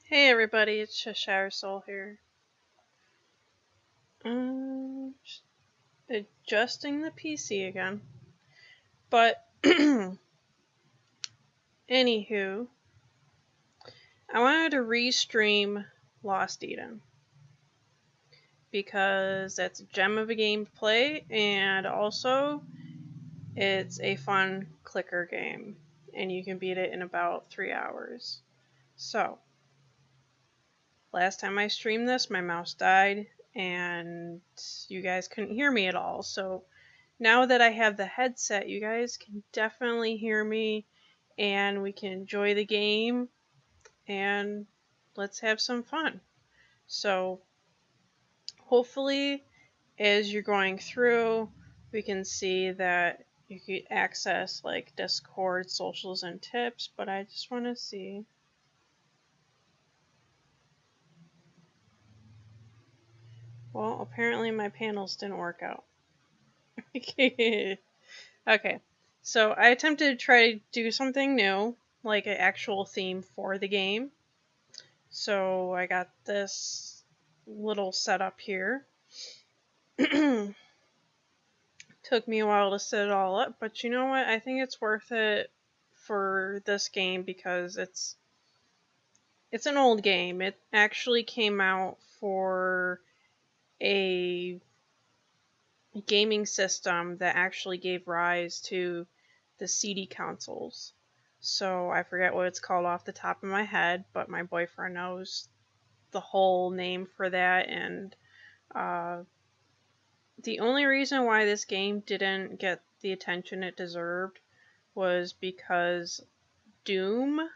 Hey everybody, it's Cheshire Soul here. Just adjusting the PC again. But, anywho, I wanted to restream Lost Eden. Because that's a gem of a game to play, and also, it's a fun clicker game. And you can beat it in about 3 hours. So, last time I streamed this, my mouse died, and you guys couldn't hear me at all, so now that I have the headset, you guys can definitely hear me and we can enjoy the game and let's have some fun. So, hopefully, as you're going through, we can see that you can access like Discord, socials, and tips, but I just want to see. Well, apparently my panels didn't work out. Okay, so I attempted to try to do something new, like an actual theme for the game. So I got this little setup here. Took me a while to set it all up, but you know what? I think it's worth it for this game because it's an old game. It actually came out for a gaming system that actually gave rise to the CD consoles. So I forget what it's called off the top of my head, but my boyfriend knows the whole name for that, and the only reason why this game didn't get the attention it deserved was because Doom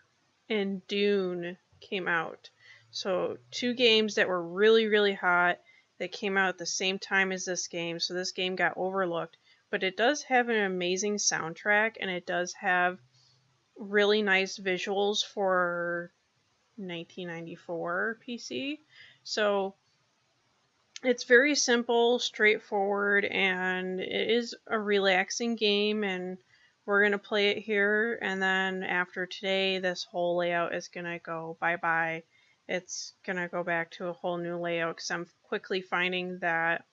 and Dune came out. So, two games that were really, really hot that came out at the same time as this game. So, this game got overlooked. But it does have an amazing soundtrack and it does have really nice visuals for 1994 PC. So, it's very simple, straightforward, and it is a relaxing game, and we're going to play it here, and then after today, this whole layout is going to go bye-bye. It's going to go back to a whole new layout, because I'm quickly finding that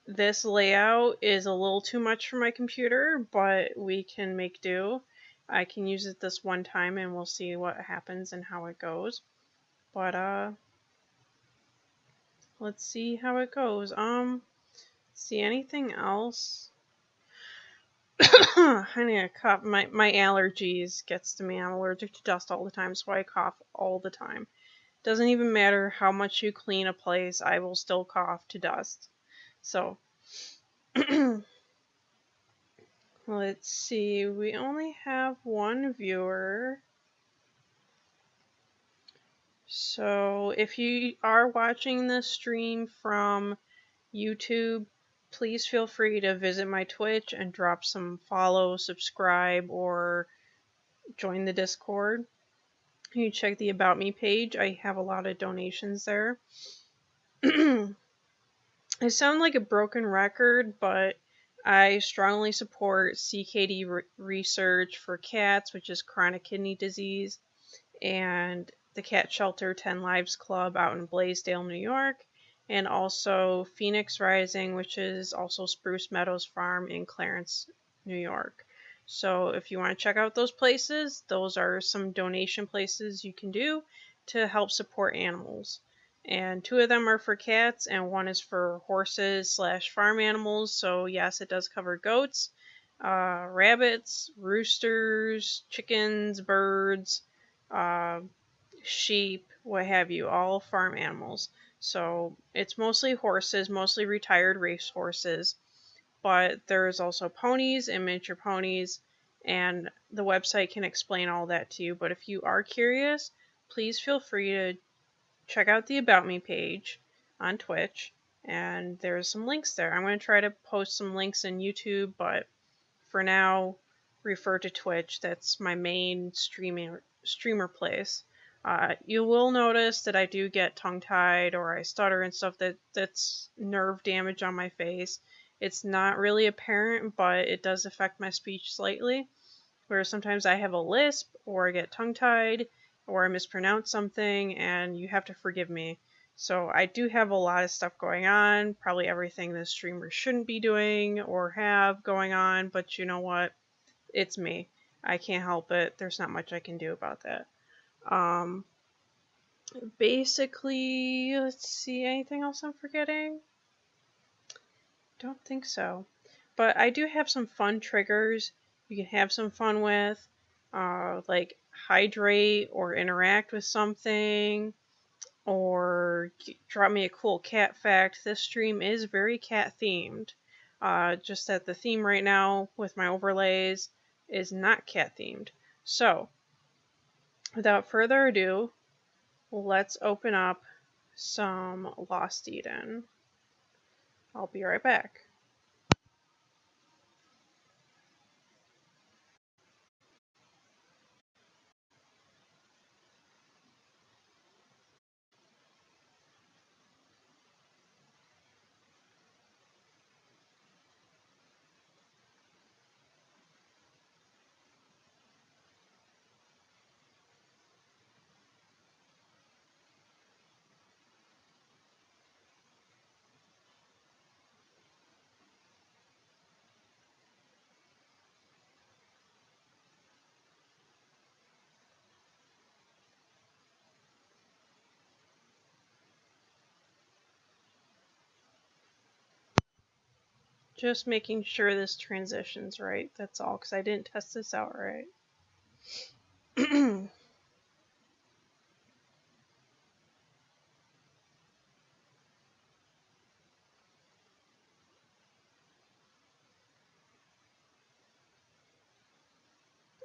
this layout is a little too much for my computer, but we can make do. I can use it this one time, and we'll see what happens and how it goes. But, let's see how it goes. See anything else? I need a cough. My allergies gets to me. I'm allergic to dust all the time, so I cough all the time. Doesn't even matter how much you clean a place, I will still cough to dust. So, let's see. We only have one viewer. So, if you are watching this stream from YouTube, please feel free to visit my Twitch and drop some follow, subscribe, or join the Discord. You check the About Me page. I have a lot of donations there. I sound like a broken record, but I strongly support CKD research for cats, which is chronic kidney disease, and the Cat Shelter 10 Lives Club out in Blaisdell, New York, and also Phoenix Rising, which is also Spruce Meadows Farm in Clarence, New York. So if you want to check out those places, those are some donation places you can do to help support animals. And 2 of them are for cats, and 1 is for horses/farm animals. So yes, it does cover goats, rabbits, roosters, chickens, birds, sheep, what have you, all farm animals. So it's mostly horses, mostly retired race horses, but there's also ponies and miniature ponies, and the website can explain all that to you. But if you are curious, please feel free to check out the About Me page on Twitch, and there's some links there. I'm going to try to post some links in YouTube, but for now, refer to Twitch. That's my main streamer place. You will notice that I do get tongue-tied or I stutter and stuff. That's nerve damage on my face. It's not really apparent, but it does affect my speech slightly. Where sometimes I have a lisp or I get tongue-tied or I mispronounced something, and you have to forgive me. So I do have a lot of stuff going on, probably everything the streamer shouldn't be doing or have going on, but you know what? It's me. I can't help it. There's not much I can do about that. Basically, let's see, anything else I'm forgetting? Don't think so. But I do have some fun triggers you can have some fun with, like hydrate or interact with something, or drop me a cool cat fact. This stream is very cat themed. Just that the theme right now with my overlays is not cat themed. So, without further ado, let's open up some Lost Eden. I'll be right back. Just making sure this transition's right, that's all, because I didn't test this out right.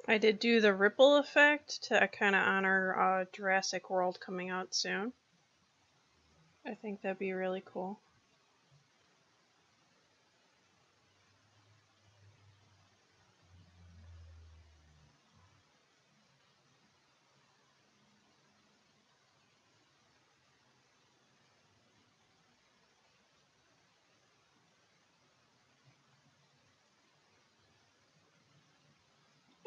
I did do the ripple effect to kind of honor Jurassic World coming out soon. I think that'd be really cool.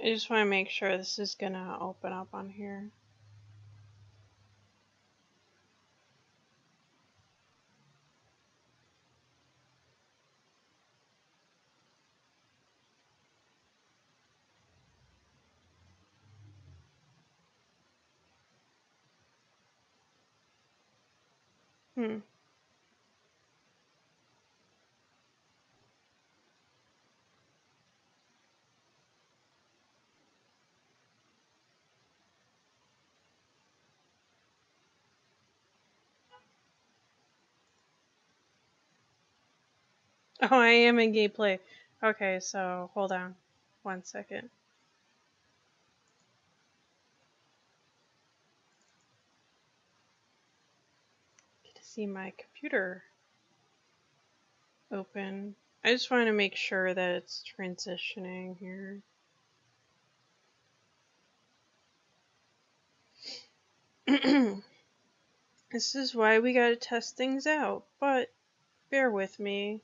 I just want to make sure this is gonna open up on here. Oh, I am in gameplay. Okay, so hold on 1 second. Get to see my computer open. I just want to make sure that it's transitioning here. This is why we gotta test things out, but bear with me.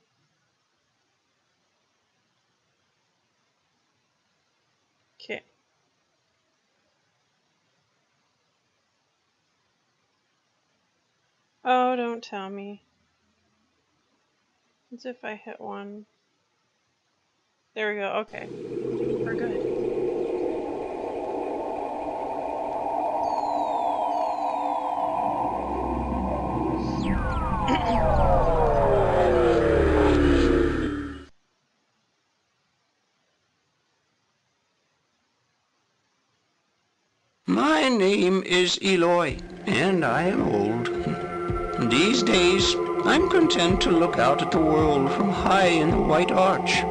Okay. Oh, don't tell me. As if I hit one. There we go. Okay. We're good. My name is Eloy, and I am old. These days, I'm content to look out at the world from high in the White Arch.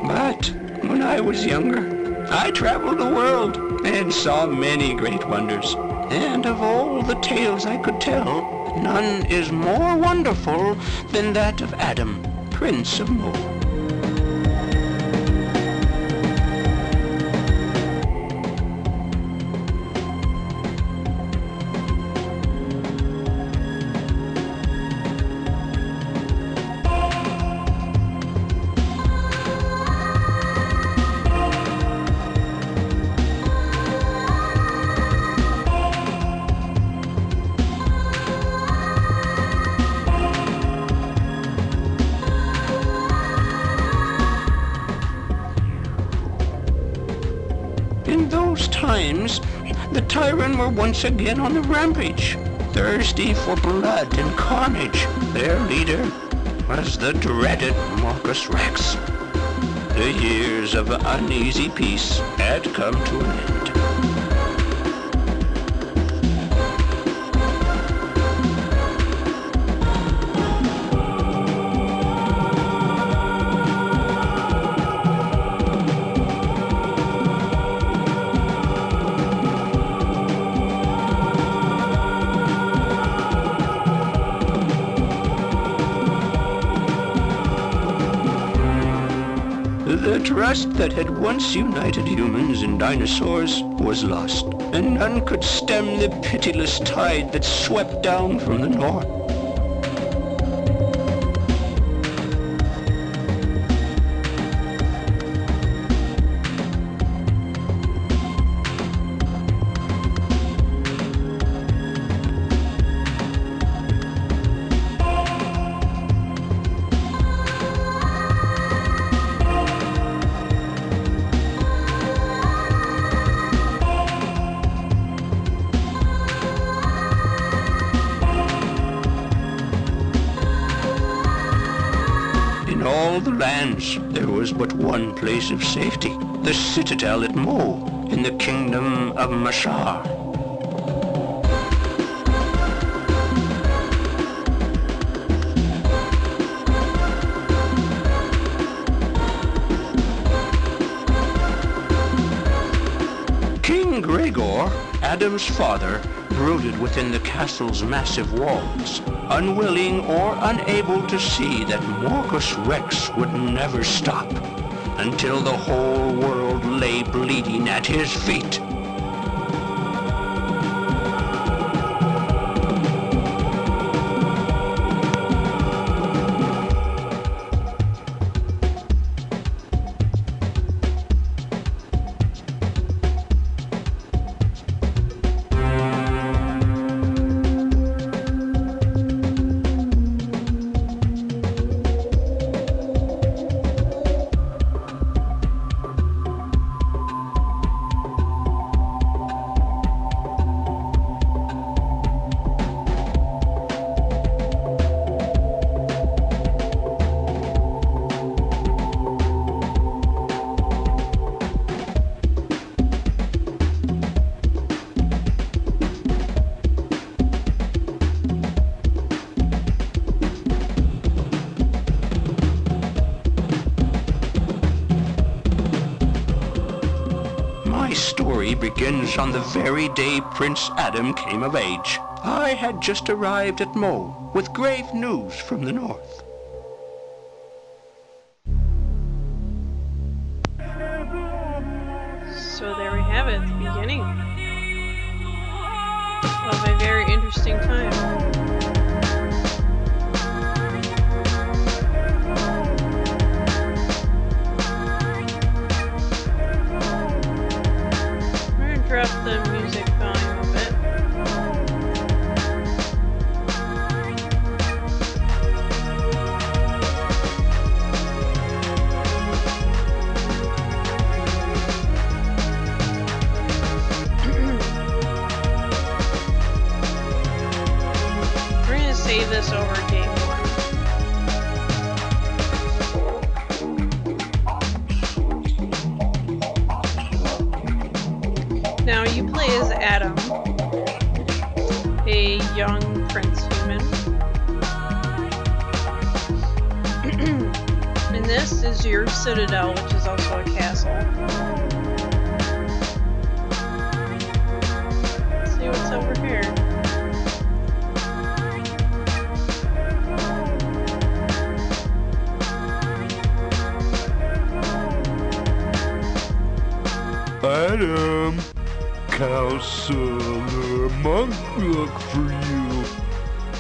But when I was younger, I traveled the world and saw many great wonders. And of all the tales I could tell, none is more wonderful than that of Adam, Prince of Mo. The Tyrant were once again on the rampage, thirsty for blood and carnage. Their leader was the dreaded Marcus Rex. The years of uneasy peace had come to an end. The trust that had once united humans and dinosaurs was lost, and none could stem the pitiless tide that swept down from the north. In all the lands, there was but one place of safety, the citadel at Mo, in the kingdom of Mashar. King Gregor, Adam's father, brooded within the castle's massive walls, unwilling or unable to see that Marcus Rex would never stop until the whole world lay bleeding at his feet. My story begins on the very day Prince Adam came of age. I had just arrived at Mo with grave news from the north. So there we have it, the beginning of a very interesting time. Drop the music volume a bit. We're gonna save this over game 1. Now you play as Adam, a young prince human. And this is your citadel, which is also a castle. Let's see what's over here. Adam, Counselor Monk look for you.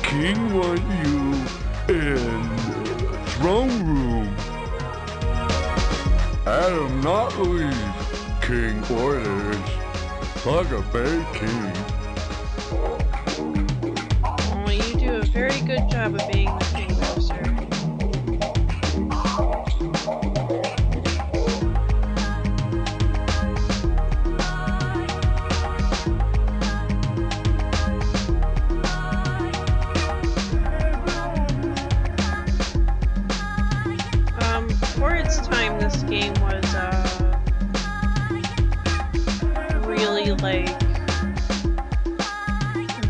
King want you in the throne room. Adam not leave. King orders. Like a bad king. Well, you do a very good job of being the king, though, sir.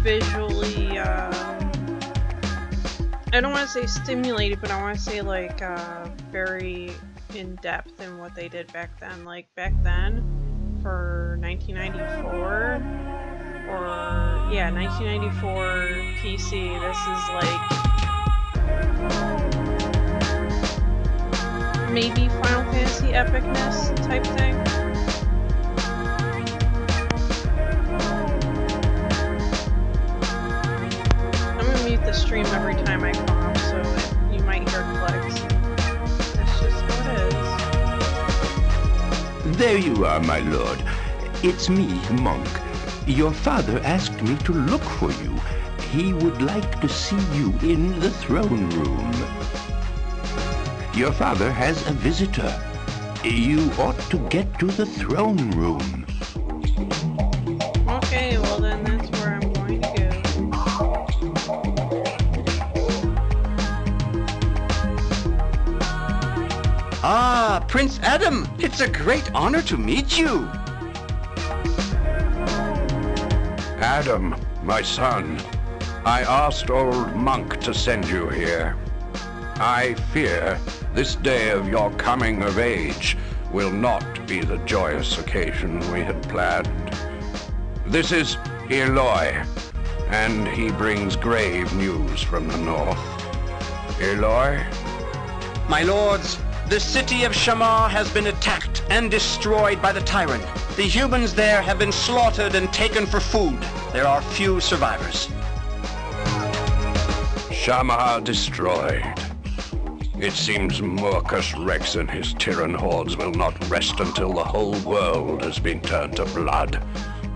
visually, I don't want to say stimulated, but I want to say like very in depth in what they did back then. Like back then, for 1994, or yeah, 1994 PC. This is like maybe Final Fantasy epicness type thing. Mute the stream every time I cough, so you might hear clicks. That's just how it is. There you are, my lord. It's me, Monk. Your father asked me to look for you. He would like to see you in the throne room. Your father has a visitor. You ought to get to the throne room. Okay, well then that's where I'm going to go. Ah, Prince Adam, it's a great honor to meet you. Adam, my son, I asked old Monk to send you here. I fear this day of your coming of age will not be the joyous occasion we had planned. This is Eloy, and he brings grave news from the north. Eloy? My lords, the city of Shamar has been attacked and destroyed by the tyrant. The humans there have been slaughtered and taken for food. There are few survivors. Shamar destroyed. It seems Morcus Rex and his Tyran hordes will not rest until the whole world has been turned to blood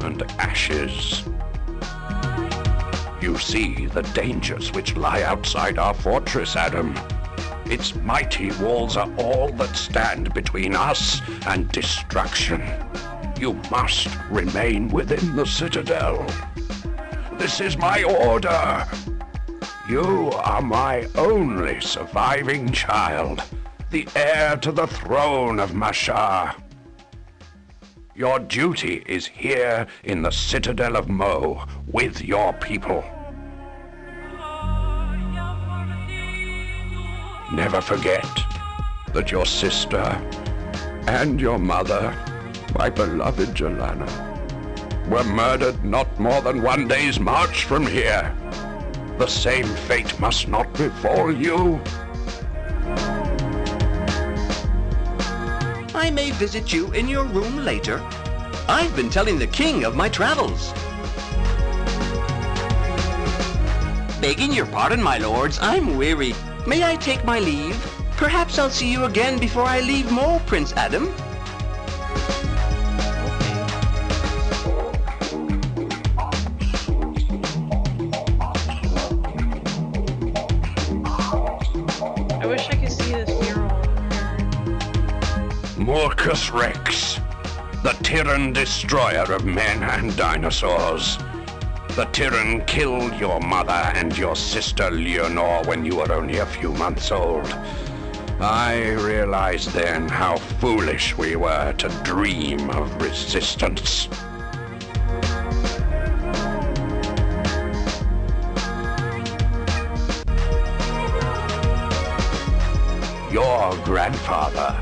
and ashes. You see the dangers which lie outside our fortress, Adam. Its mighty walls are all that stand between us and destruction. You must remain within the citadel. This is my order. You are my only surviving child, the heir to the throne of Mashar. Your duty is here in the citadel of Mo with your people. Never forget that your sister and your mother, my beloved Jelana, were murdered not more than one day's march from here. The same fate must not befall you. I may visit you in your room later. I've been telling the king of my travels. Begging your pardon, my lords, I'm weary. May I take my leave? Perhaps I'll see you again before I leave Mo, Prince Adam. I wish I could see this mural over here. Morcus Rex, the Tyran destroyer of men and dinosaurs. The Tyran killed your mother and your sister Leonore when you were only a few months old. I realized then how foolish we were to dream of resistance. Your grandfather,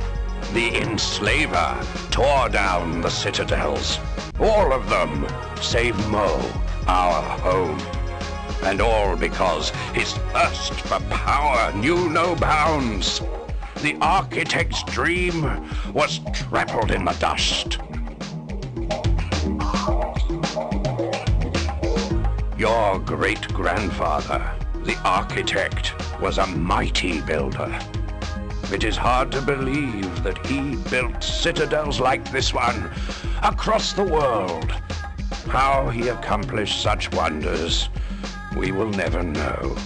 the enslaver, tore down the citadels. All of them, save Mo, our home. And all because his thirst for power knew no bounds. The architect's dream was trampled in the dust. Your great-grandfather, the architect, was a mighty builder. It is hard to believe that he built citadels like this one across the world. How he accomplished such wonders, we will never know.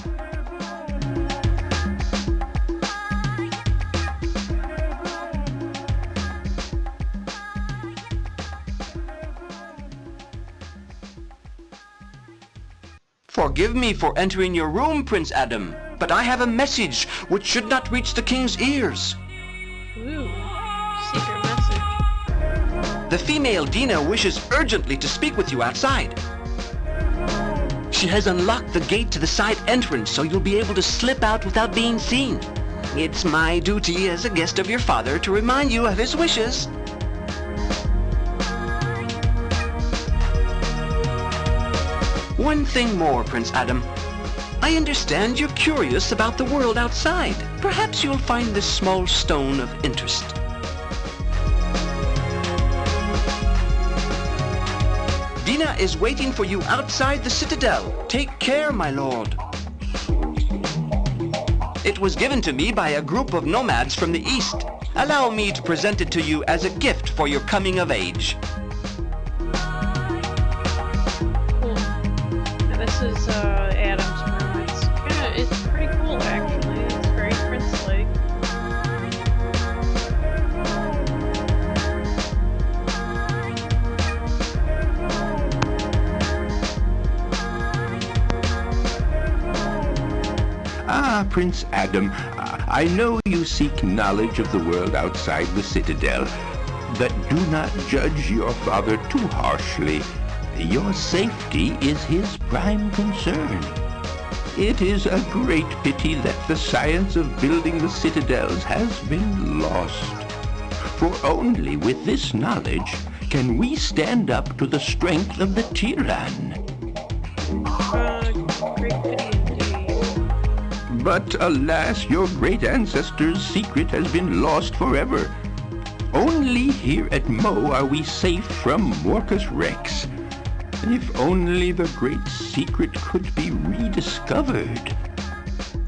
Forgive me for entering your room, Prince Adam, but I have a message which should not reach the king's ears. Ooh, secret message. The female Dina wishes urgently to speak with you outside. She has unlocked the gate to the side entrance, so you'll be able to slip out without being seen. It's my duty as a guest of your father to remind you of his wishes. One thing more, Prince Adam. I understand you're curious about the world outside. Perhaps you'll find this small stone of interest. Dina is waiting for you outside the citadel. Take care, my lord. It was given to me by a group of nomads from the east. Allow me to present it to you as a gift for your coming of age. This is Adam's room. It's pretty cool actually. It's very prince-like. Ah, Prince Adam, I know you seek knowledge of the world outside the citadel, but do not judge your father too harshly. Your safety is his prime concern. It is a great pity that the science of building the citadels has been lost. For only with this knowledge can we stand up to the strength of the tyrann. Great pity indeed. But alas, your great ancestor's secret has been lost forever. Only here at Mo are we safe from Morcus Rex. If only the great secret could be rediscovered.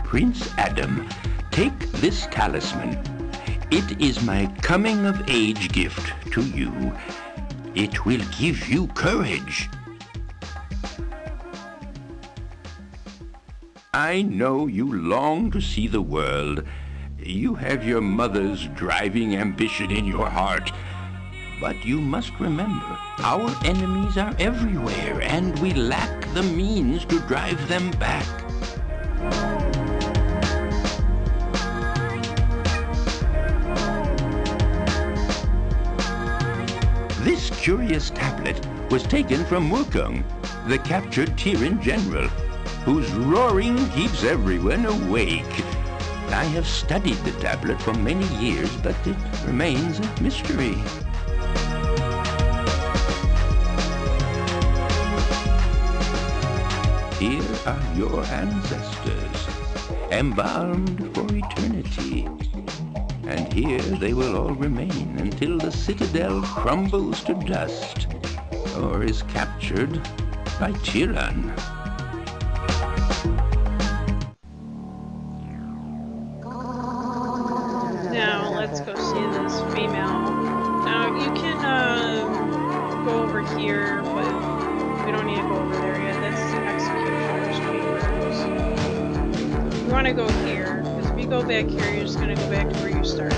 Prince Adam, take this talisman. It is my coming-of-age gift to you. It will give you courage. I know you long to see the world. You have your mother's driving ambition in your heart. But you must remember, our enemies are everywhere, and we lack the means to drive them back. This curious tablet was taken from Wukong, the captured Tyrann general, whose roaring keeps everyone awake. I have studied the tablet for many years, but it remains a mystery. Here are your ancestors, embalmed for eternity. And here they will all remain until the citadel crumbles to dust or is captured by Tyrann. Now let's go see this female. Now you can go over here, but we don't need to go over there yet. That's the executioner's chambers. You want to go here, because if you go back here, you're just going to go back to where you started.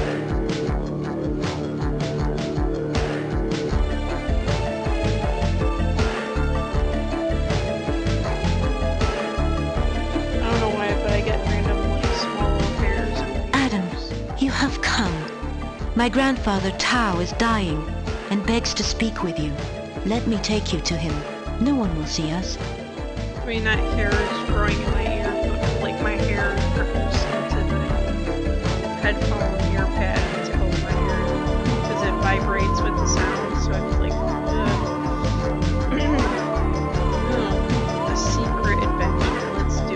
I don't know why, but I get random like small little hairs. Adam, you have come. My grandfather Tao is dying and begs to speak with you. Let me take you to him. No one will see us. I mean, that hair is growing in my ear, but like my hair grows into the headphone ear pad that's close my ear because it vibrates with the sound, so I feel like, a secret adventure. Let's do it.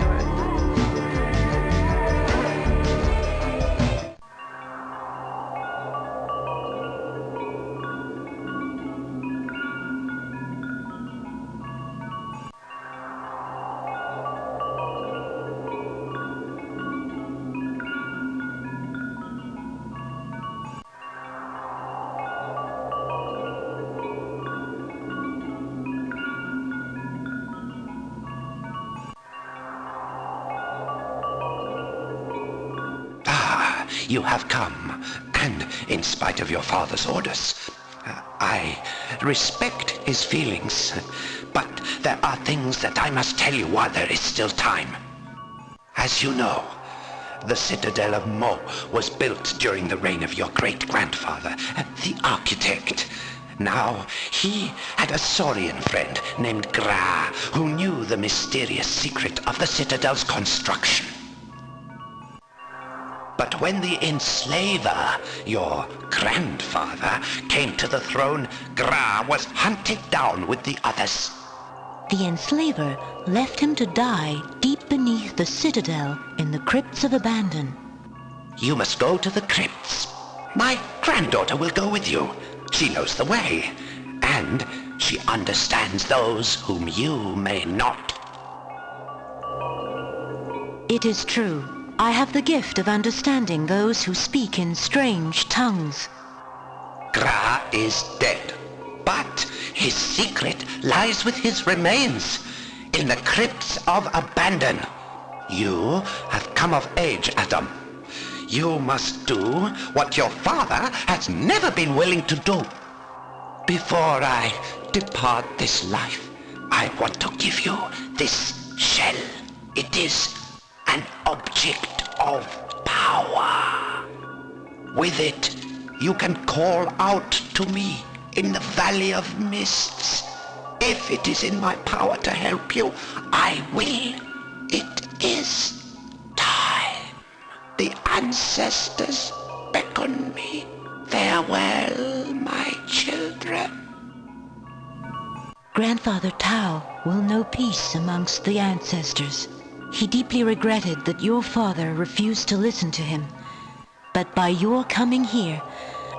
You have come, and in spite of your father's orders, I respect his feelings, but there are things that I must tell you while there is still time. As you know, the Citadel of Mo was built during the reign of your great-grandfather, the architect. Now, he had a Saurian friend named Gra, who knew the mysterious secret of the Citadel's construction. But when the enslaver, your grandfather, came to the throne, Gra was hunted down with the others. The enslaver left him to die deep beneath the citadel in the crypts of Abandon. You must go to the crypts. My granddaughter will go with you. She knows the way, and she understands those whom you may not. It is true. I have the gift of understanding those who speak in strange tongues. Gra is dead, but his secret lies with his remains in the crypts of Abandon. You have come of age, Adam. You must do what your father has never been willing to do. Before I depart this life, I want to give you this shell. It is an object of power. With it, you can call out to me in the Valley of Mists. If it is in my power to help you, I will. It is time. The ancestors beckon me. Farewell, my children. Grandfather Tao will know peace amongst the ancestors. He deeply regretted that your father refused to listen to him. But by your coming here,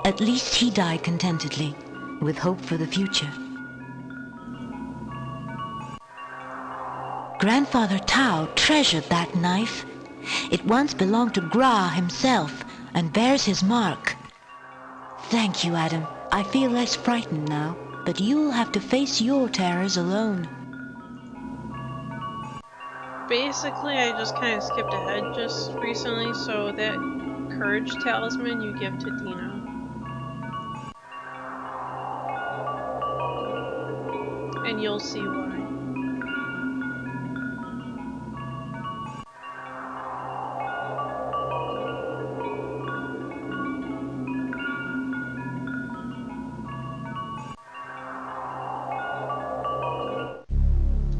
at least he died contentedly, with hope for the future. Grandfather Tao treasured that knife. It once belonged to Gra himself and bears his mark. Thank you, Adam. I feel less frightened now, but you'll have to face your terrors alone. Basically, I just kind of skipped ahead just recently, so that courage talisman you give to Dina. And you'll see why.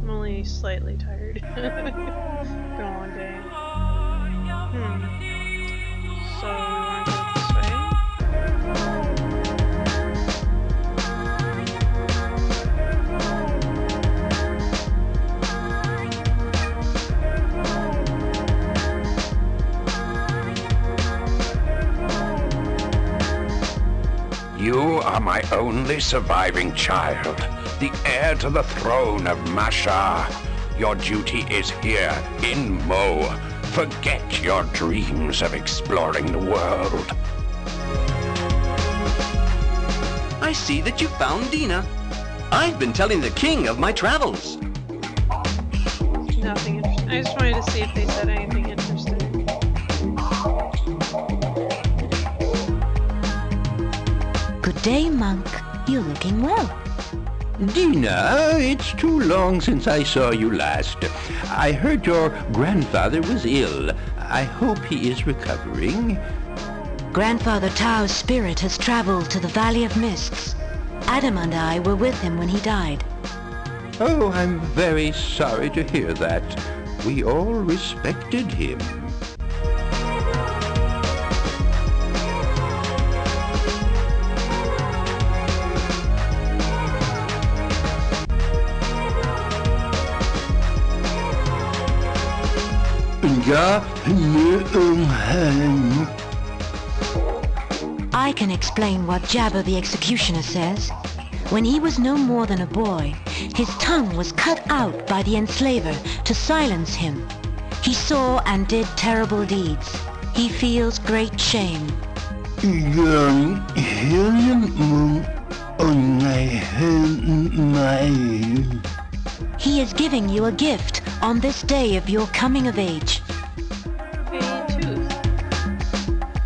I'm only slightly tired. Been a long day. So we want to go this way. You are my only surviving child, the heir to the throne of Masha. Your duty is here, in Mo. Forget your dreams of exploring the world. I see that you found Dina. I've been telling the king of my travels. Nothing interesting. I just wanted to see if they said anything interesting. Good day, monk. You're looking well. Dina, it's too long since I saw you last. I heard your grandfather was ill. I hope he is recovering. Grandfather Tao's spirit has traveled to the Valley of Mists. Adam and I were with him when he died. Oh, I'm very sorry to hear that. We all respected him. I can explain what Jabba the Executioner says. When he was no more than a boy, his tongue was cut out by the enslaver to silence him. He saw and did terrible deeds. He feels great shame. He is giving you a gift on this day of your coming of age. A tooth.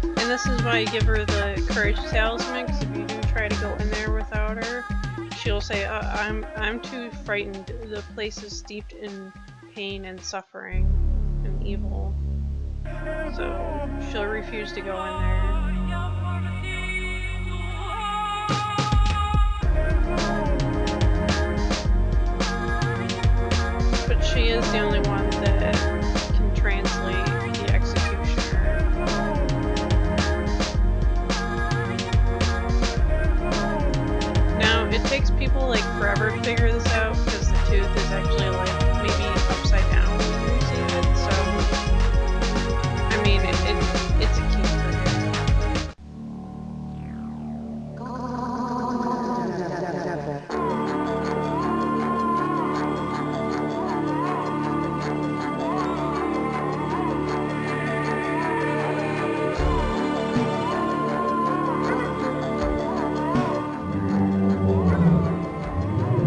And this is why you give her the courage talisman, because if you do try to go in there without her, she'll say, I'm too frightened. The place is steeped in pain and suffering and evil. So she'll refuse to go in there. But she is the only one that can translate the executioner. Now, it takes people like forever to figure this out because the tooth is actually like maybe upside down when you receive it. So, I mean, it's a key for here.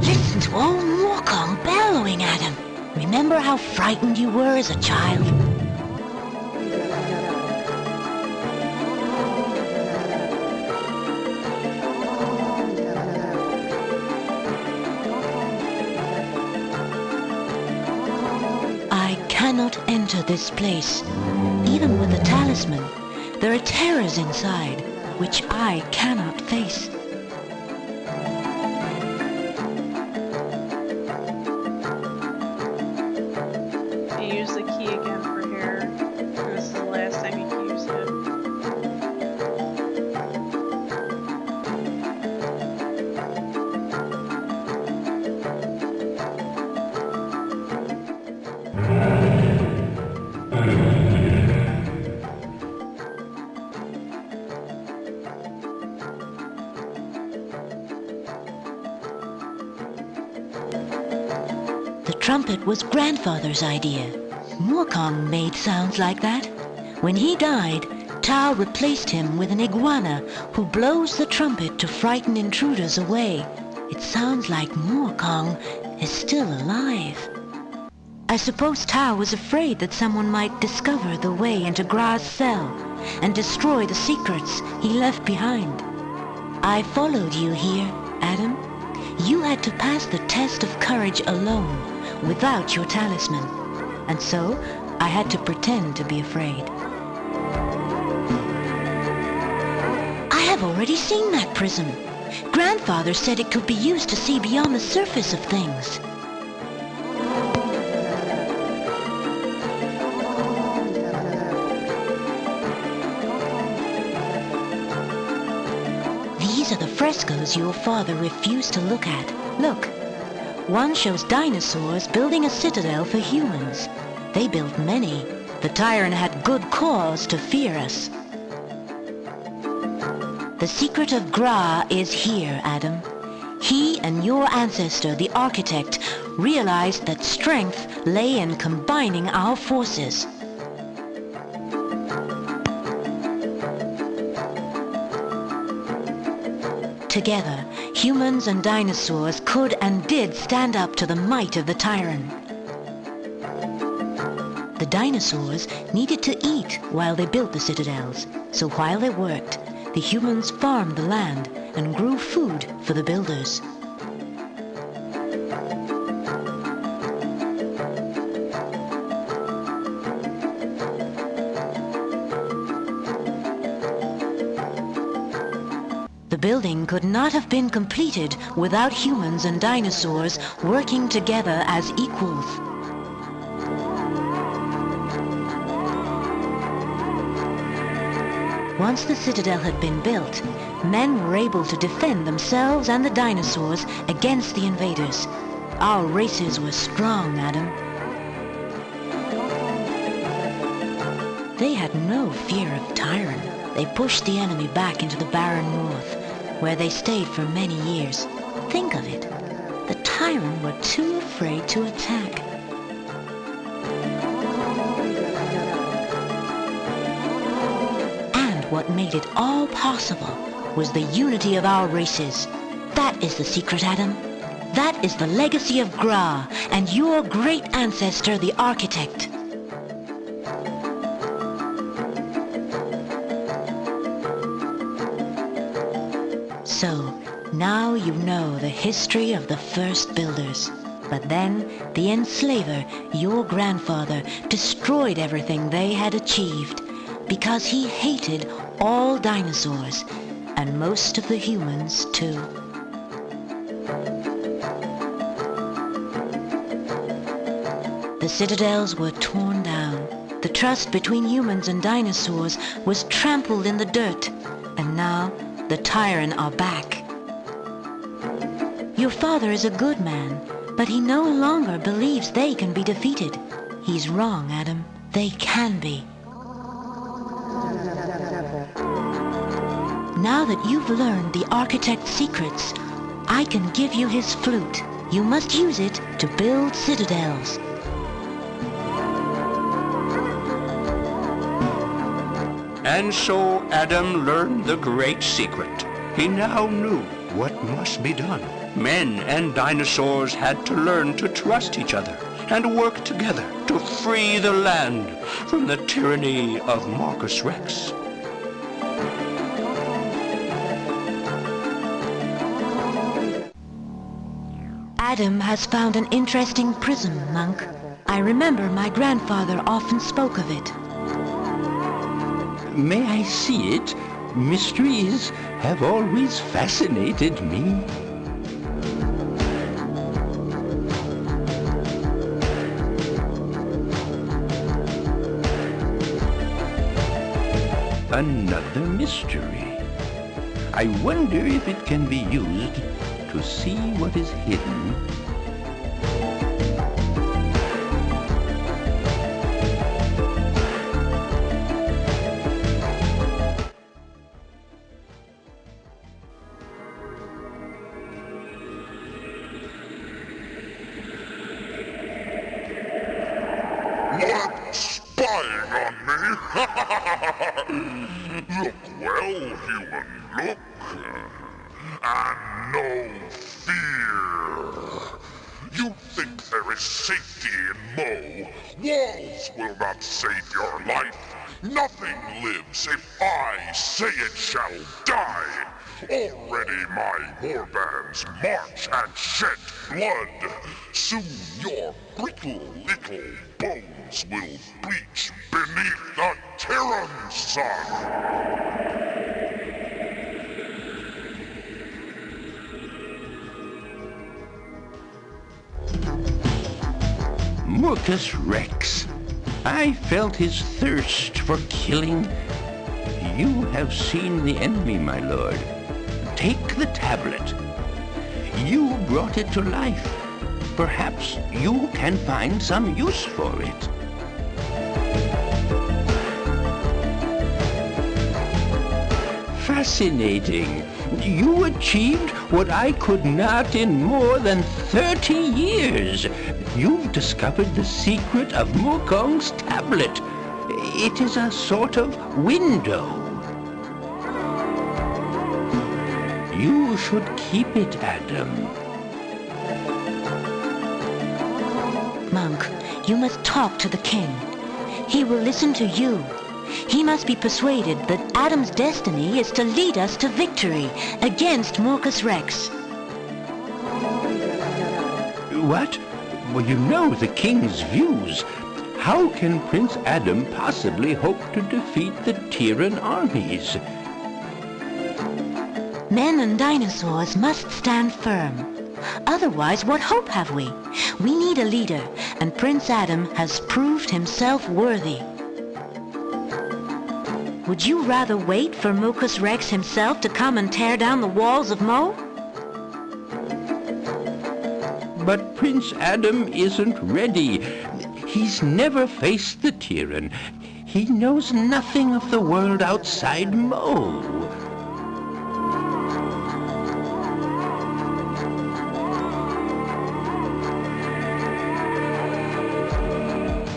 Listen to old Morkong bellowing at him. Remember how frightened you were as a child? I cannot enter this place. Even with the talisman, there are terrors inside, which I cannot face. You use the key again for here. And this is the last time you can use it. The trumpet was grandfather's idea. Morkong made sounds like that. When he died, Tao replaced him with an iguana who blows the trumpet to frighten intruders away. It sounds like Morkong is still alive. I suppose Tao was afraid that someone might discover the way into Gra's cell and destroy the secrets he left behind. I followed you here, Adam. You had to pass the test of courage alone, without your talisman, and so I had to pretend to be afraid. I have already seen that prism. Grandfather said it could be used to see beyond the surface of things. These are the frescoes your father refused to look at. Look. One shows dinosaurs building a citadel for humans. They built many. The tyrant had good cause to fear us. The secret of Gra is here, Adam. He and your ancestor, the architect, realized that strength lay in combining our forces. Together, humans and dinosaurs could and did stand up to the might of the tyrant. The dinosaurs needed to eat while they built the citadels, so while they worked, the humans farmed the land and grew food for the builders. The building could not have been completed without humans and dinosaurs working together as equals. Once the citadel had been built, men were able to defend themselves and the dinosaurs against the invaders. Our races were strong, Adam. They had no fear of Tyrann. They pushed the enemy back into the barren north, where they stayed for many years. Think of it. The Tyrann were too afraid to attack. And what made it all possible was the unity of our races. That is the secret, Adam. That is the legacy of Gra and your great ancestor, the architect. So, now you know the history of the first builders. But then, the enslaver, your grandfather, destroyed everything they had achieved because he hated all dinosaurs, and most of the humans too. the citadels were torn down. The trust between humans and dinosaurs was trampled in the dirt, and now the Tyrant are back. Your father is a good man, but he no longer believes they can be defeated. He's wrong, Adam. They can be. Now that you've learned the architect's secrets, I can give you his flute. You must use it to build citadels. And so Adam learned the great secret. He now knew what must be done. Men and dinosaurs had to learn to trust each other and work together to free the land from the tyranny of Marcus Rex. Adam has found an interesting prism, Monk. I remember my grandfather often spoke of it. May I see it? Mysteries have always fascinated me. Another mystery. I wonder if it can be used to see what is hidden. What? Spying on me? Look well, human, look. And no fear. You think there is safety in Mo. Walls will not save your life. Nothing lives if I say it shall die. Already my warbands march and shed blood. Soon your brittle little bones will bleach beneath the tyrant's sun. Marcus Rex. I felt his thirst for killing. You have seen the enemy, my lord. Take the tablet. You brought it to life. Perhaps you can find some use for it. Fascinating. You achieved what I could not in more than 30 years. You've discovered the secret of Mukong's tablet. It is a sort of window. You should keep it, Adam. Monk, you must talk to the king. He will listen to you. He must be persuaded that Adam's destiny is to lead us to victory against Marcus Rex. What? Well, you know the king's views. How can Prince Adam possibly hope to defeat the Tyran armies? Men and dinosaurs must stand firm. Otherwise, what hope have we? We need a leader, and Prince Adam has proved himself worthy. Would you rather wait for Marcus Rex himself to come and tear down the walls of Mo? But Prince Adam isn't ready. He's never faced the Tyran. He knows nothing of the world outside Mo.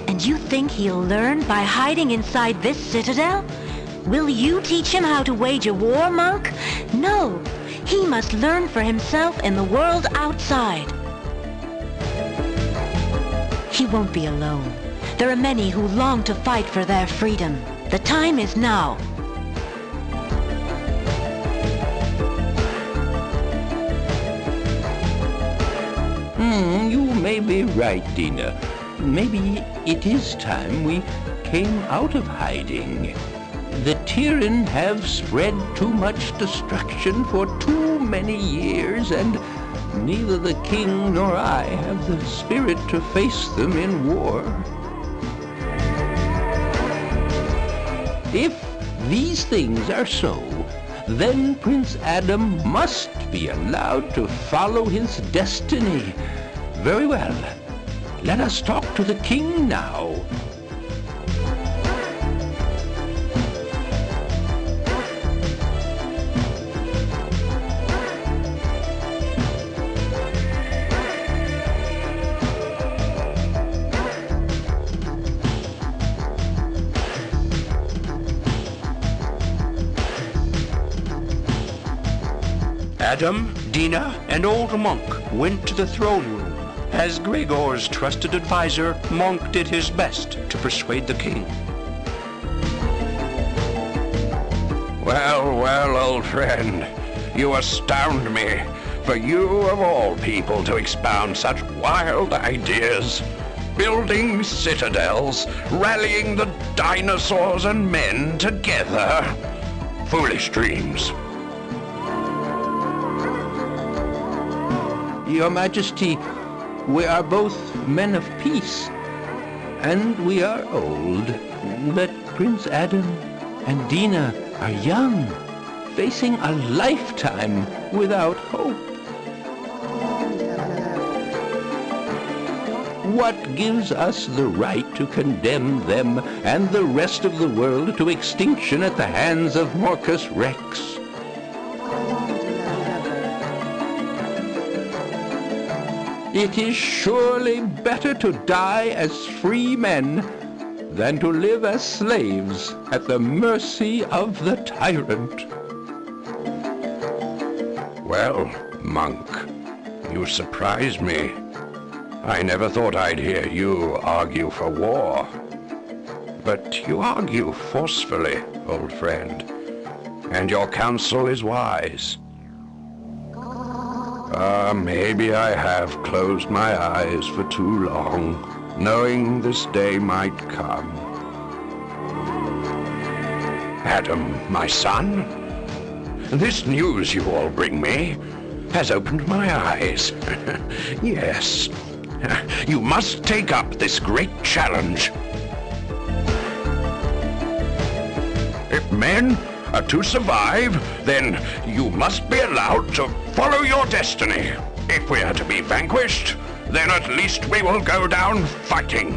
And you think he'll learn by hiding inside this citadel? Will you teach him how to wage a war, Monk? No, he must learn for himself in the world outside. He won't be alone. There are many who long to fight for their freedom. The time is now. You may be right, Dina. Maybe it is time we came out of hiding. The Tyran have spread too much destruction for too many years, and neither the king nor I have the spirit to face them in war. If these things are so, then Prince Adam must be allowed to follow his destiny. Very well. Let us talk to the king now. Adam, Dina, and old Monk went to the throne room. As Gregor's trusted advisor, Monk did his best to persuade the king. Well, well, old friend, you astound me. For you of all people to expound such wild ideas. Building citadels, rallying the dinosaurs and men together. Foolish dreams. Your Majesty, we are both men of peace, and we are old, but Prince Adam and Dina are young, facing a lifetime without hope. What gives us the right to condemn them and the rest of the world to extinction at the hands of Morcus Rex? It is surely better to die as free men than to live as slaves at the mercy of the tyrant. Well, Monk, you surprise me. I never thought I'd hear you argue for war. But you argue forcefully, old friend, and your counsel is wise. Maybe I have closed my eyes for too long, knowing this day might come. Adam, my son, this news you all bring me has opened my eyes. Yes, you must take up this great challenge. If men are to survive, then you must be allowed to follow your destiny. If we are to be vanquished, then at least we will go down fighting.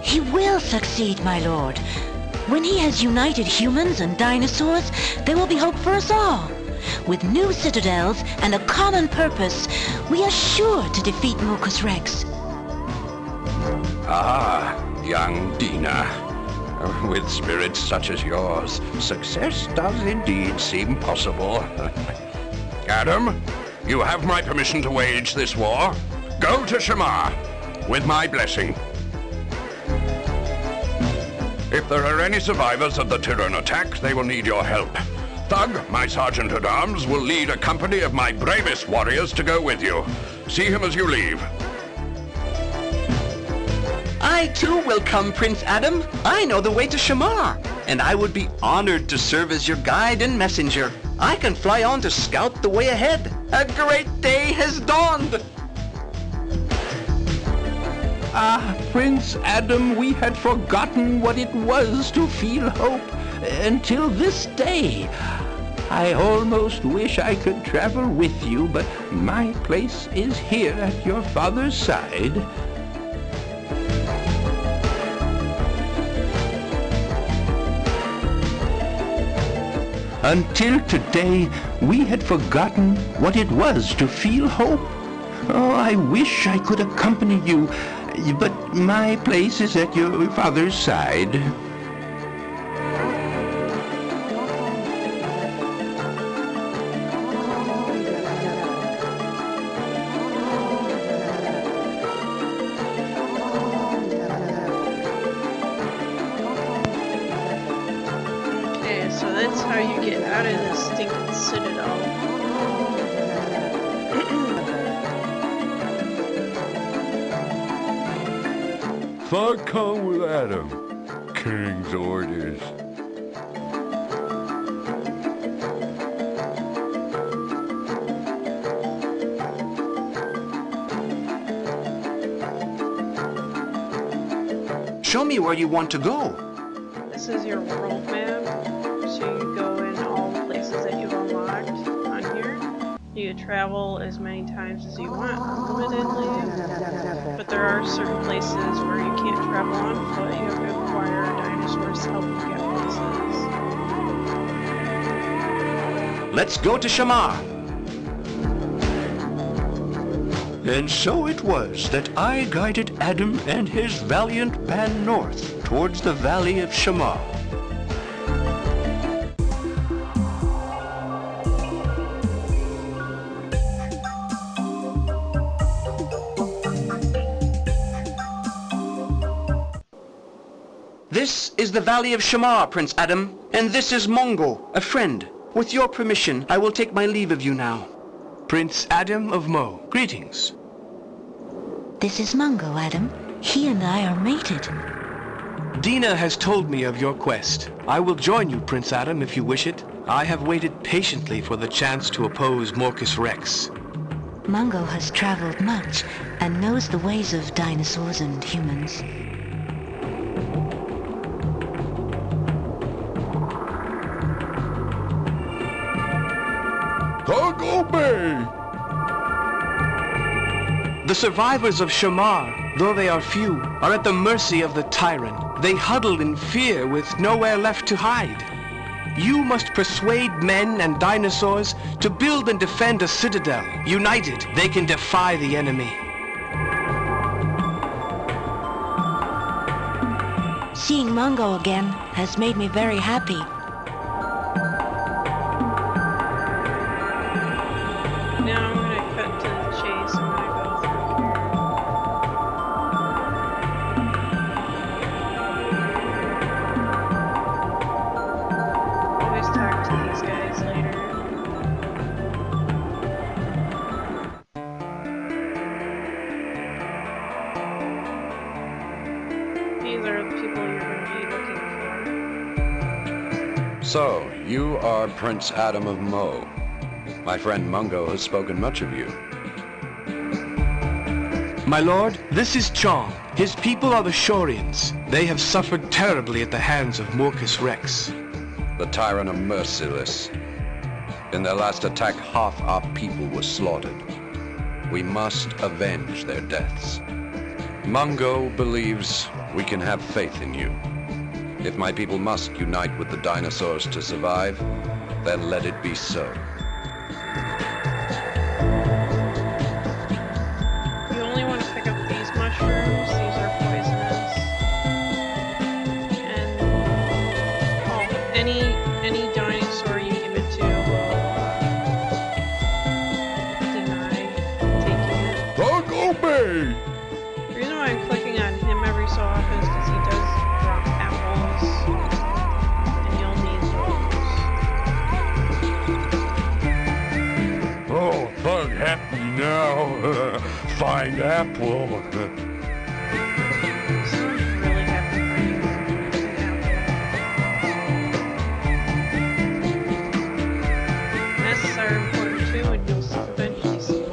He will succeed, my lord. When he has united humans and dinosaurs, there will be hope for us all. With new citadels and a common purpose, we are sure to defeat Morcus Rex. Ah, young Dina. With spirits such as yours, success does indeed seem possible. Adam, you have my permission to wage this war. Go to Shamar, with my blessing. If there are any survivors of the Tyran attack, they will need your help. Thug, my sergeant-at-arms, will lead a company of my bravest warriors to go with you. See him as you leave. I too will come, Prince Adam. I know the way to Shamar, and I would be honored to serve as your guide and messenger. I can fly on to scout the way ahead. A great day has dawned. Ah, Prince Adam, we had forgotten what it was to feel hope until this day. I almost wish I could travel with you, but my place is here at your father's side. Until today, we had forgotten what it was to feel hope. Oh, I wish I could accompany you, but my place is at your father's side. Okay, so that's how you get out of this stinking citadel. Thug, come with Adam. King's orders. Show me where you want to go. This is your world map, so you go in all the places that you've unlocked on here. You can travel as many times as you want, unlimitedly, but there are certain places where you can't travel on foot. You have to acquire dinosaurs to help you get places. Let's go to Shamar. And so it was that I guided Adam and his valiant band north towards the valley of Shamar. This is the valley of Shamar, Prince Adam, and this is Mongo, a friend. With your permission, I will take my leave of you now. Prince Adam of Mo, greetings. This is Mungo, Adam. He and I are mated. Dina has told me of your quest. I will join you, Prince Adam, if you wish it. I have waited patiently for the chance to oppose Morcus Rex. Mungo has traveled much and knows the ways of dinosaurs and humans. The survivors of Shamar, though they are few, are at the mercy of the tyrant. They huddle in fear with nowhere left to hide. You must persuade men and dinosaurs to build and defend a citadel. United, they can defy the enemy. Seeing Mungo again has made me very happy. Now I'm gonna cut to the chase. I'm gonna go through here. Always talk to these guys later. These are the people you're gonna be looking for. So, you are Prince Adam of Mo. My friend Mungo has spoken much of you. My lord, this is Chong. His people are the Shorians. They have suffered terribly at the hands of Morcus Rex. The Tyrant are merciless. In their last attack, half our people were slaughtered. We must avenge their deaths. Mungo believes we can have faith in you. If my people must unite with the dinosaurs to survive, then let it be so. You only want to pick up these mushrooms. These are poisonous. And any dinosaur you give it to will deny taking it. The reason why I'm clicking on him every so often is because he does drop apples, and you'll need those. Oh, bug happy now. Find apple. So I'm really happy finding an apple. Nests are important too, and you'll eventually see why.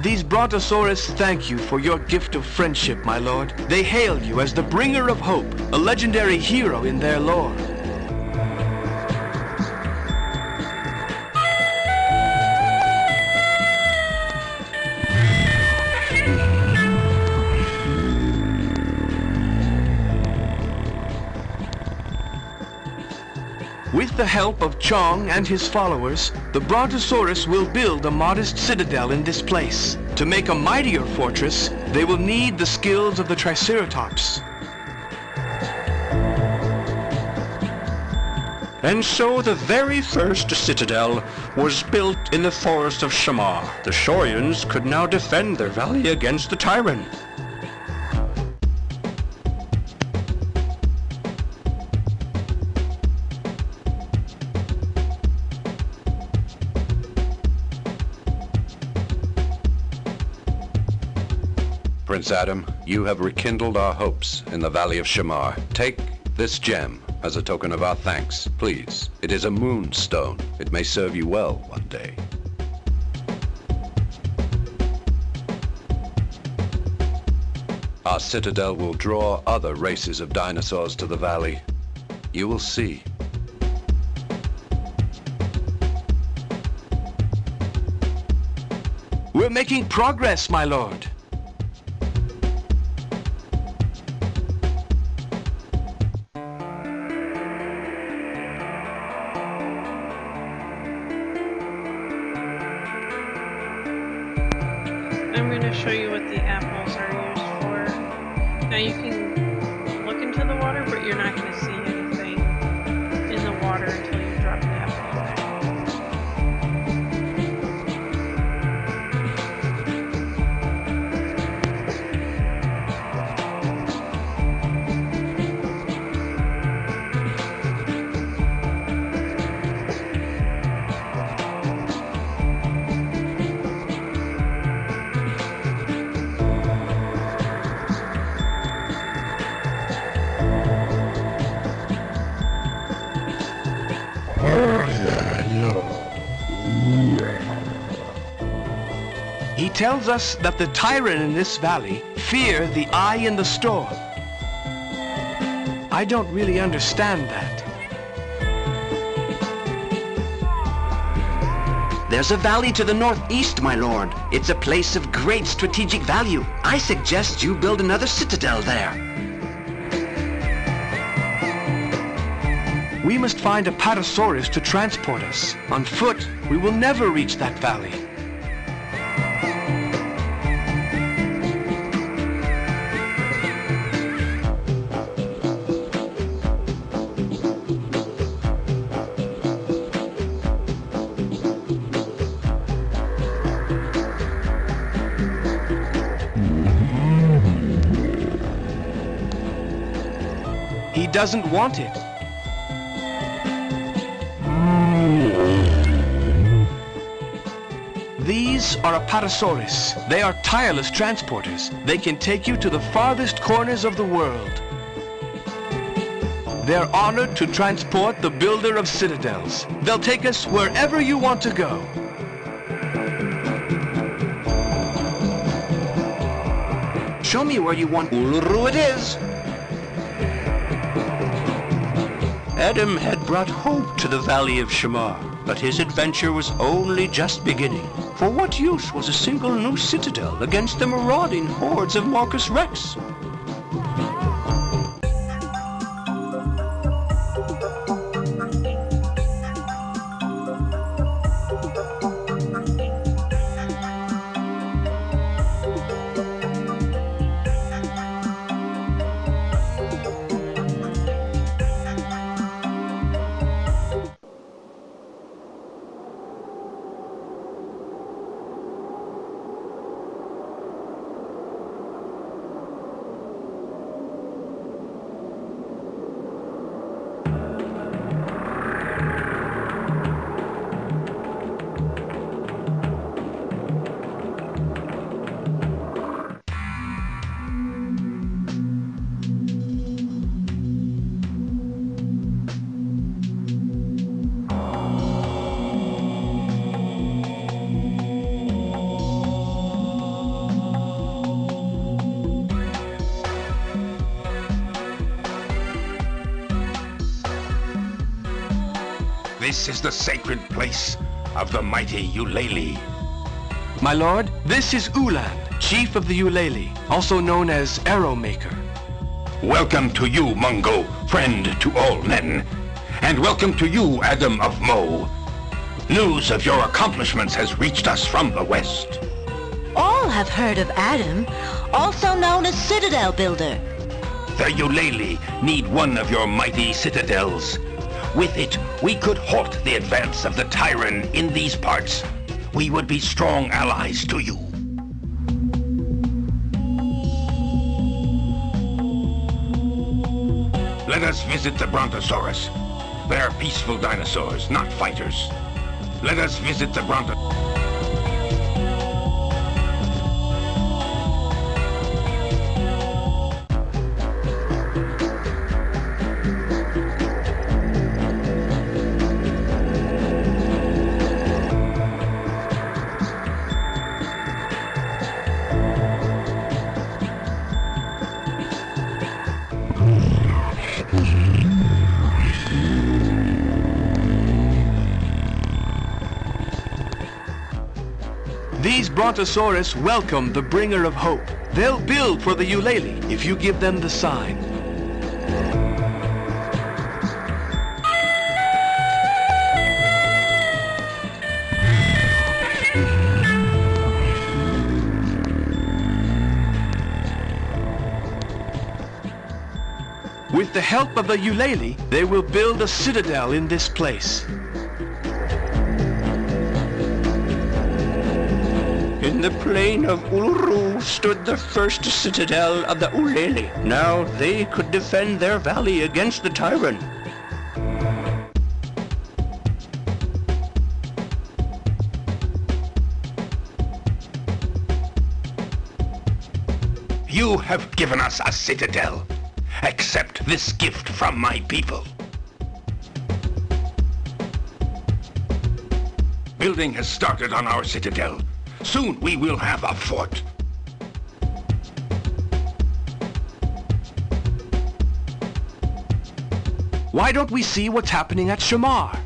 These Brontosaurus thank you for your gift of friendship, my lord. They hail you as the bringer of hope, a legendary hero in their lore. With the help of Chong and his followers, the Brontosaurus will build a modest citadel in this place. To make a mightier fortress, they will need the skills of the Triceratops. And so the very first citadel was built in the forest of Shamar. The Shorians could now defend their valley against the tyrant. Prince Adam, you have rekindled our hopes in the Valley of Shamar. Take this gem as a token of our thanks, please. It is a moonstone. It may serve you well one day. Our citadel will draw other races of dinosaurs to the valley. You will see. We're making progress, my lord. I'm going to show you what the apples are used for. Now you can look into the water, but you're not going to see anything in the water until you drop an apple in there. He tells us that the Tyrant in this valley fear the eye in the storm. I don't really understand that. There's a valley to the northeast, my lord. It's a place of great strategic value. I suggest you build another citadel there. We must find a Patasaurus to transport us. On foot, we will never reach that valley. He doesn't want it. These are Apatosaurus. They are tireless transporters. They can take you to the farthest corners of the world. They're honored to transport the builder of citadels. They'll take us wherever you want to go. Show me where you want Uluru it is. Adam had brought hope to the Valley of Shamar, but his adventure was only just beginning. For what use was a single new citadel against the marauding hordes of Marcus Rex? This is the sacred place of the mighty Eulalie. My lord, this is Ulan, chief of the Eulalie, also known as Arrow Maker. Welcome to you, Mungo, friend to all men. And welcome to you, Adam of Mo. News of your accomplishments has reached us from the west. All have heard of Adam, also known as Citadel Builder. The Eulalie need one of your mighty citadels. With it, we could halt the advance of the Tyrant in these parts. We would be strong allies to you. Let us visit the Brontosaurus. They are peaceful dinosaurs, not fighters. Let us visit the Brontosaurus. Brontosaurus welcome the bringer of hope. They'll build for the Eulalie if you give them the sign. With the help of the Eulalie, they will build a citadel in this place. In the plain of Uluru stood the first citadel of the Eulalie. Now they could defend their valley against the tyrant. You have given us a citadel. Accept this gift from my people. Building has started on our citadel. Soon we will have a fort. Why don't we see what's happening at Shamar?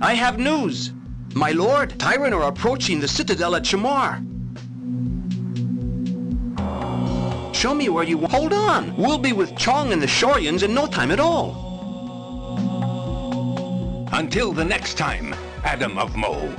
I have news. My lord, Tyrant are approaching the citadel at Shamar. Show me where you... Hold on! We'll be with Chong and the Shoryans in no time at all. Until the next time, Adam of Mo.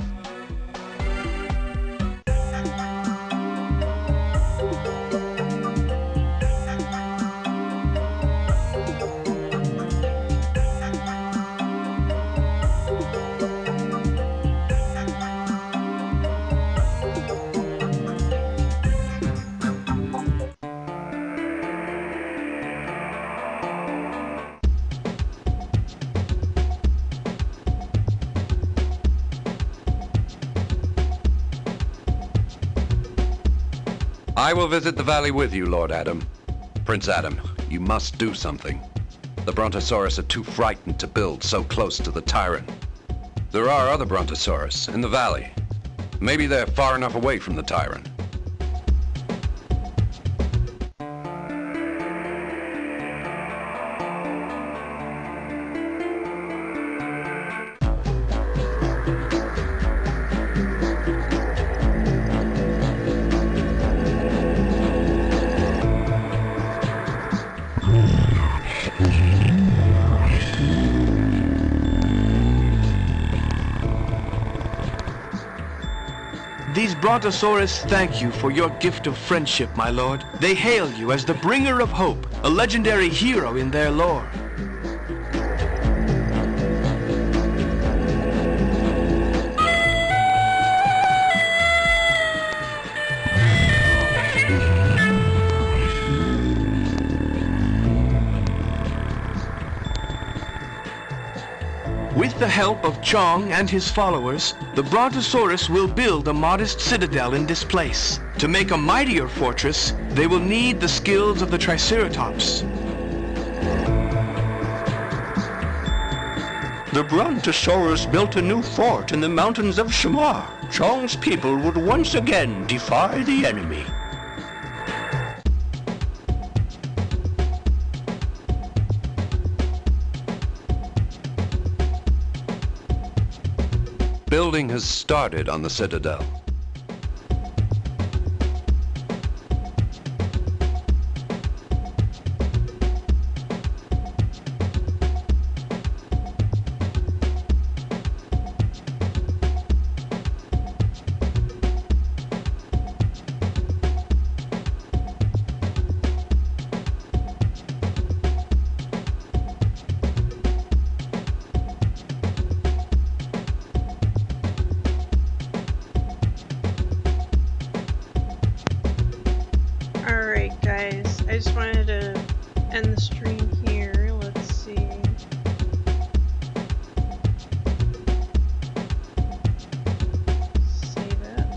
I will visit the valley with you, Lord Adam. Prince Adam, you must do something. The Brontosaurus are too frightened to build so close to the tyrant. There are other Brontosaurus in the valley. Maybe they're far enough away from the tyrant. These Brontosaurus thank you for your gift of friendship, my lord. They hail you as the bringer of hope, a legendary hero in their lore. With the help of Chong and his followers, the Brontosaurus will build a modest citadel in this place. To make a mightier fortress, they will need the skills of the Triceratops. The Brontosaurus built a new fort in the mountains of Shamar. Chong's people would once again defy the enemy. Building has started on the citadel. Alright guys, I just wanted to end the stream here. Let's see. Save it.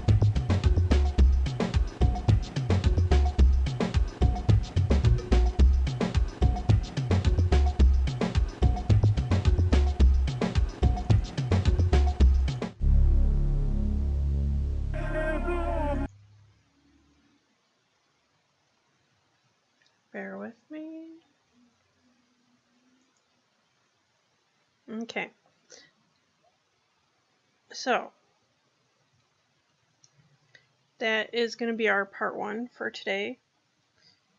Bear with me. Okay, So that is going to be our part 1 for today.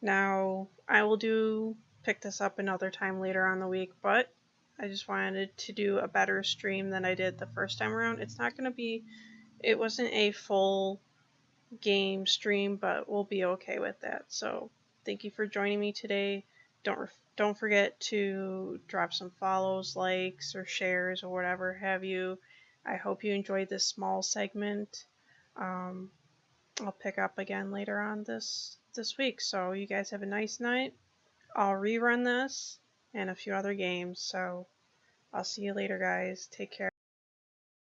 Now, I will pick this up another time later on the week, but I just wanted to do a better stream than I did the first time around. It wasn't a full game stream, but we'll be okay with that. So thank you for joining me today. Don't forget to drop some follows, likes, or shares, or whatever have you. I hope you enjoyed this small segment. I'll pick up again later on this week. So you guys have a nice night. I'll rerun this and a few other games. So I'll see you later, guys. Take care.